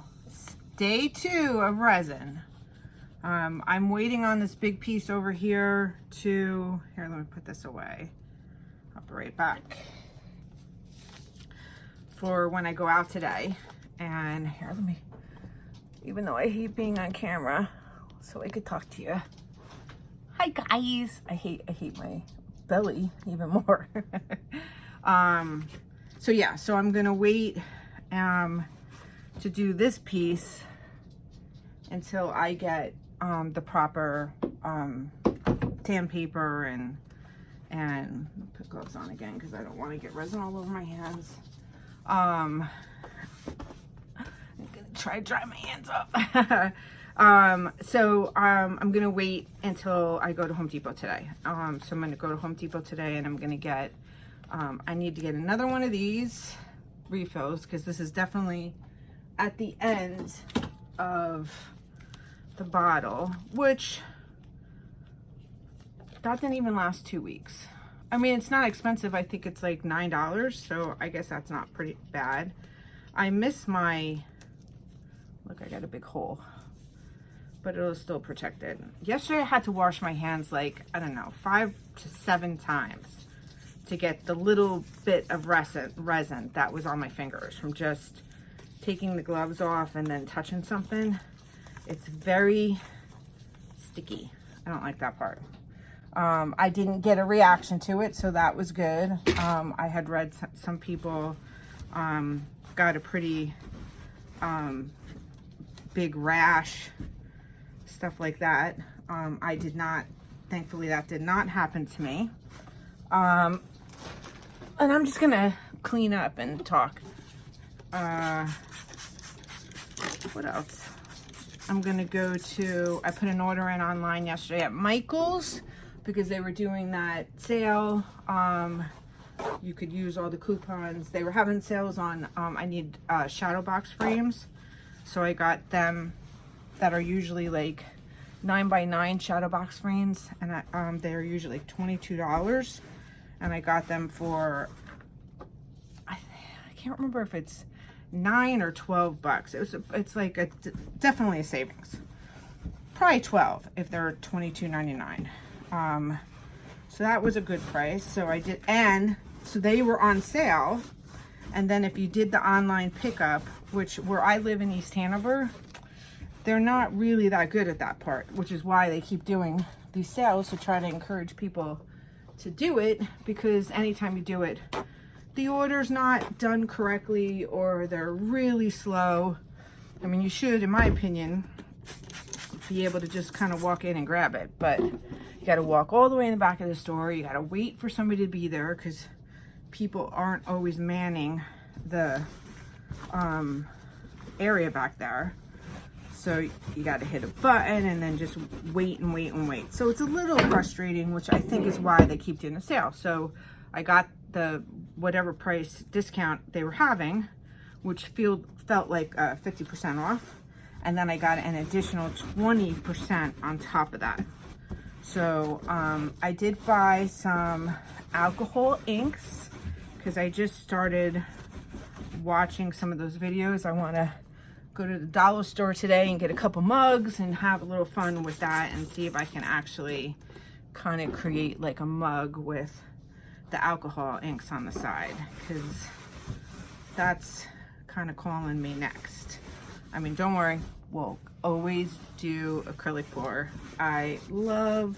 day 2 of resin. I'm waiting on this big piece over here to, here, let me put this away. I'll be right back. For when I go out today. And here, let me, even though I hate being on camera, so I could talk to you. Hi guys. I hate my belly even more. So yeah, so I'm gonna wait to do this piece until I get the proper sandpaper and put gloves on again because I don't want to get resin all over my hands. I'm gonna try to dry my hands up. So I'm gonna wait until I go to Home Depot today. So I'm gonna go to Home Depot today and I'm gonna get I need to get another one of these refills because this is definitely at the end of the bottle, which that didn't even last 2 weeks. I mean, it's not expensive. I think it's like $9, so I guess that's not pretty bad. I miss my, look, I got a big hole, but it was still protected. Yesterday I had to wash my hands like, I don't know, 5 to 7 times to get the little bit of resin that was on my fingers from just taking the gloves off and then touching something. It's very sticky. I don't like that part. I didn't get a reaction to it, so that was good. I had read some people got a pretty big rash, stuff like that. I did not, thankfully that did not happen to me. And I'm just gonna clean up and talk. What else? I'm gonna go to, I put an order in online yesterday at Michael's because they were doing that sale. You could use all the coupons. They were having sales on, I need shadow box frames. So I got them that are usually like 9x9 shadow box frames, and they're usually like $22. And I got them for, I can't remember if it's 9 or 12 bucks. It's like definitely a savings. Probably 12 if they're $22.99. So that was a good price. So I did, and so they were on sale. And then if you did the online pickup, which where I live in East Hanover, they're not really that good at that part, which is why they keep doing these sales to try to encourage people to do it, because anytime you do it, the order's not done correctly or they're really slow. I mean, you should, in my opinion, be able to just kind of walk in and grab it, but you got to walk all the way in the back of the store. You got to wait for somebody to be there because people aren't always manning the area back there. So you got to hit a button and then just wait and wait and wait. So it's a little frustrating, which I think is why they keep doing the sale. So I got the whatever price discount they were having, which felt like 50% off. And then I got an additional 20% on top of that. So I did buy some alcohol inks because I just started watching some of those videos. I want to go to the dollar store today and get a couple mugs and have a little fun with that and see if I can actually kind of create like a mug with the alcohol inks on the side, because that's kind of calling me next. I mean, don't worry, we'll always do acrylic pour. I love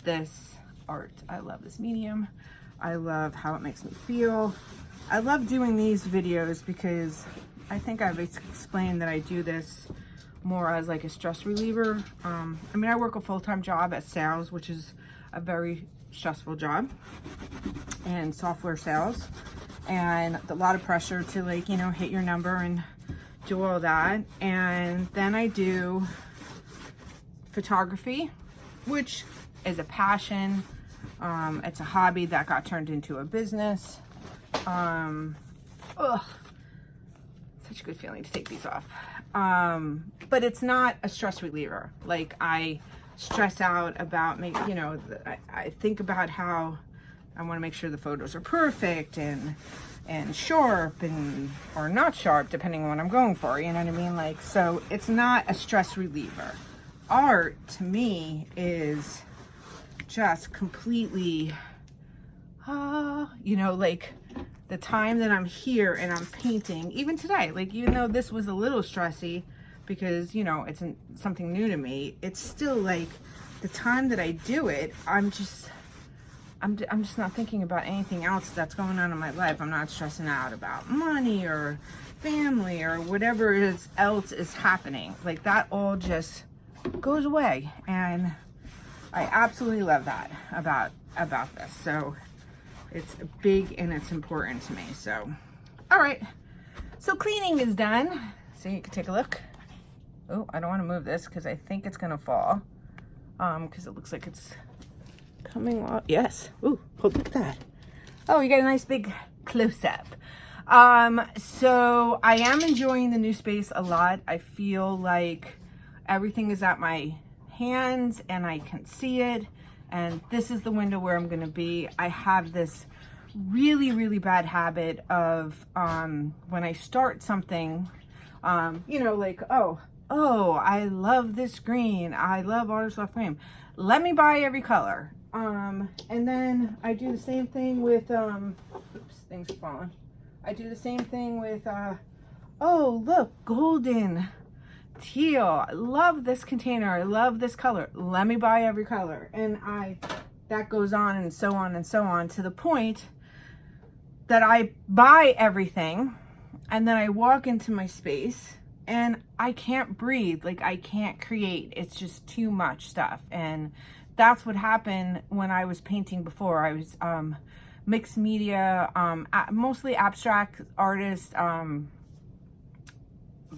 this art. I love this medium. I love how it makes me feel. I love doing these videos because I think I've explained that I do this more as like a stress reliever. I mean, I work a full-time job at sales, which is a very stressful job, and software sales, and a lot of pressure to, like, you know, hit your number and do all that. And then I do photography, which is a passion. It's a hobby that got turned into a business. Such a good feeling to take these off. But it's not a stress reliever. Like, I stress out about you know, I think about how I want to make sure the photos are perfect and sharp or not sharp, depending on what I'm going for, you know what I mean? Like, so it's not a stress reliever. Art to me is just completely, you know, like the time that I'm here and I'm painting, even today, like, even though this was a little stressy because, you know, it's something new to me, it's still like the time that I do it, I'm just not thinking about anything else that's going on in my life. I'm not stressing out about money or family or whatever else is happening. Like, that all just goes away, and I absolutely love that about this. So it's big and it's important to me. So, all right. So cleaning is done. So you can take a look. Oh, I don't want to move this because I think it's gonna fall. Because it looks like it's coming off. Yes. Ooh, look at that. Oh, you got a nice big close-up. So I am enjoying the new space a lot. I feel like everything is at my hands and I can see it. And this is the window where I'm gonna be. I have this really, really bad habit of when I start something, you know, like, oh, I love this green. I love Artist Left Frame. Let me buy every color. And then I do the same thing with, oops, things are falling. I do the same thing with, oh, look, golden, teal. I love this container. I love this color. Let me buy every color. And that goes on and so on and so on, to the point that I buy everything and then I walk into my space and I can't breathe. Like, I can't create. It's just too much stuff. And that's what happened when I was painting before. I was mixed media, mostly abstract artist,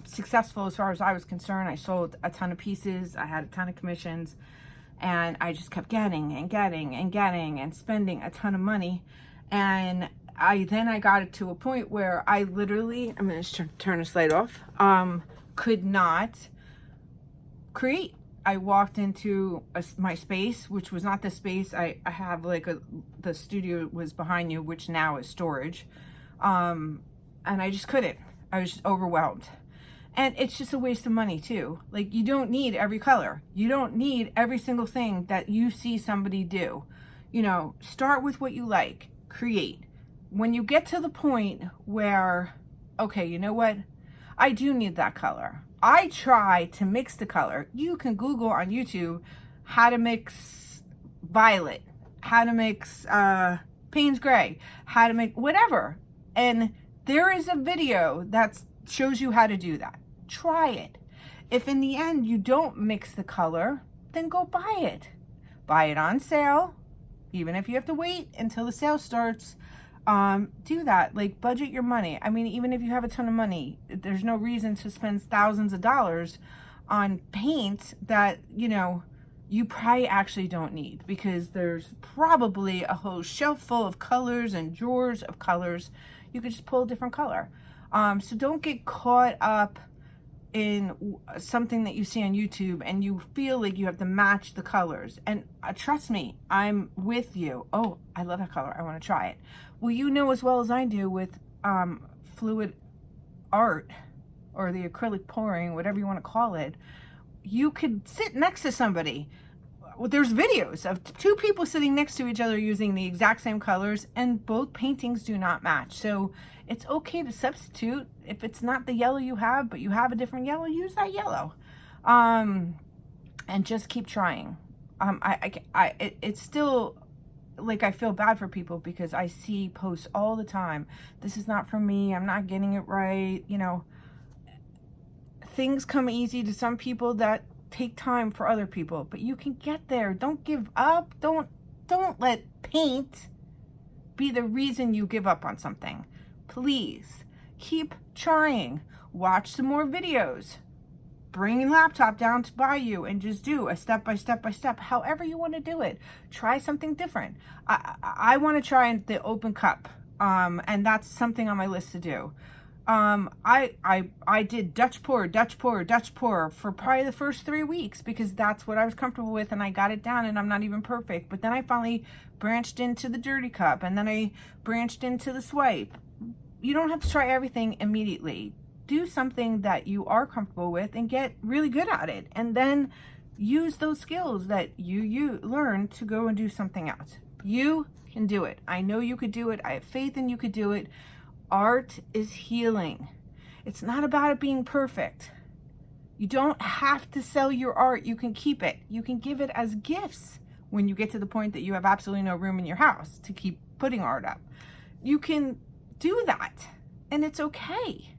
successful as far as I was concerned. I sold a ton of pieces. I had a ton of commissions, and I just kept getting and spending a ton of money. And I got it to a point where I literally, I'm going to turn this light off, could not create. I walked into my space, which was not the space. I have like the studio was behind you, which now is storage. And I just couldn't. I was just overwhelmed. And it's just a waste of money too. Like, you don't need every color. You don't need every single thing that you see somebody do. You know, start with what you like, create. When you get to the point where, okay, you know what? I do need that color. I try to mix the color. You can Google on YouTube how to mix violet, how to mix Payne's Gray, how to make whatever. And there is a video that shows you how to do that. Try it. If in the end you don't mix the color, then go buy it. Buy it on sale, even if you have to wait until the sale starts. Do that. Like, budget your money. I mean, even if you have a ton of money, there's no reason to spend thousands of dollars on paint that, you know, you probably actually don't need, because there's probably a whole shelf full of colors and drawers of colors. You could just pull a different color. So don't get caught up in something that you see on YouTube and you feel like you have to match the colors. And trust me, I'm with you. Oh, I love that color. I want to try it. Well, you know as well as I do with fluid art, or the acrylic pouring, whatever you want to call it, you could sit next to somebody. There's videos of two people sitting next to each other using the exact same colors, and both paintings do not match. So it's okay to substitute. If it's not the yellow you have, but you have a different yellow, use that yellow. And just keep trying. It's still, like, I feel bad for people because I see posts all the time. This is not for me. I'm not getting it right. You know, things come easy to some people that take time for other people, but you can get there. Don't give up. Don't let paint be the reason you give up on something. Please keep trying. Watch some more videos. Bring your laptop down to buy you and just do a step by step by step, however you want to do it. Try something different. I want to try the open cup, and that's something on my list to do. I did Dutch pour for probably the first 3 weeks because that's what I was comfortable with, and I got it down, and I'm not even perfect. But then I finally branched into the dirty cup, and then I branched into the swipe. You don't have to try everything immediately. Do something that you are comfortable with and get really good at it, and then use those skills that you learn to go and do something else. You can do it. I know you could do it. I have faith in you could do it. Art is healing. It's not about it being perfect. You don't have to sell your art. You can keep it. You can give it as gifts when you get to the point that you have absolutely no room in your house to keep putting art up. You can do that, and it's okay.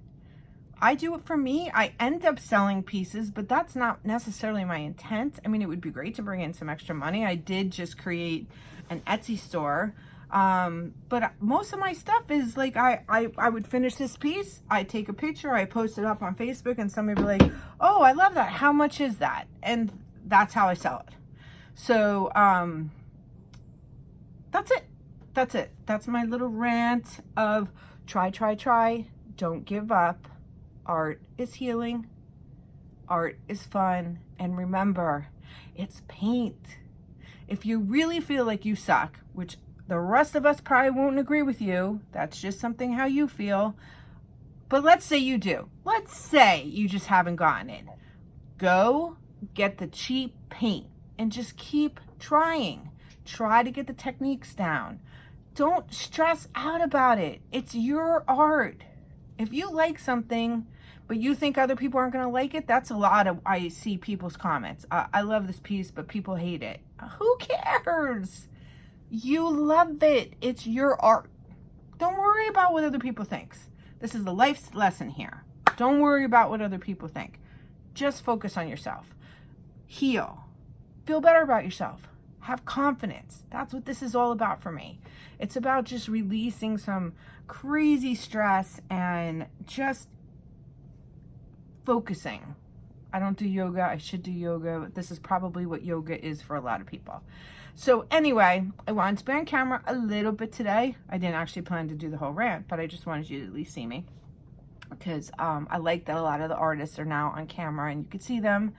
I do it for me. I end up selling pieces, but that's not necessarily my intent. I mean, it would be great to bring in some extra money. I did just create an Etsy store. But most of my stuff is like, I would finish this piece, I take a picture, I post it up on Facebook, and somebody would be like, oh, I love that. How much is that? And that's how I sell it. So, that's it. That's it. That's my little rant of try. Don't give up. Art is healing. Art is fun. And remember, it's paint. If you really feel like you suck, which the rest of us probably won't agree with you, that's just something how you feel. But let's say you do. Let's say you just haven't gotten it. Go get the cheap paint and just keep trying. Try to get the techniques down. Don't stress out about it. It's your art. If you like something, but you think other people aren't going to like it, that's a lot of, I see people's comments. I love this piece, but people hate it. Who cares? You love it. It's your art. Don't worry about what other people think. This is the life's lesson here. Don't worry about what other people think. Just focus on yourself. Heal. Feel better about yourself. Have confidence. That's what this is all about for me. It's about just releasing some crazy stress and just focusing. I don't do yoga. I should do yoga. But this is probably what yoga is for a lot of people. So anyway, I wanted to be on camera a little bit today. I didn't actually plan to do the whole rant, but I just wanted you to at least see me. Because I like that a lot of the artists are now on camera and you could see them.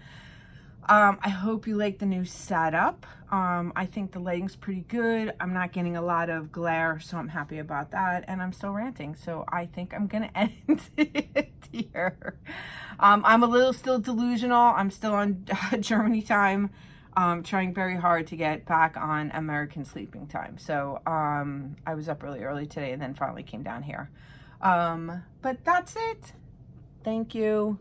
I hope you like the new setup. I think the lighting's pretty good. I'm not getting a lot of glare, so I'm happy about that. And I'm still ranting, so I think I'm gonna end it here. I'm a little still delusional. I'm still on Germany time, trying very hard to get back on American sleeping time. So I was up really early today and then finally came down here. But that's it. Thank you.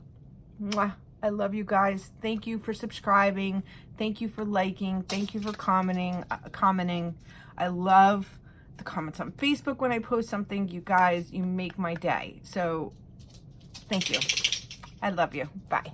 Mwah. I love you guys. Thank you for subscribing. Thank you for liking. Thank you for commenting. I love the comments on Facebook when I post something. You guys, you make my day. So thank you. I love you. Bye.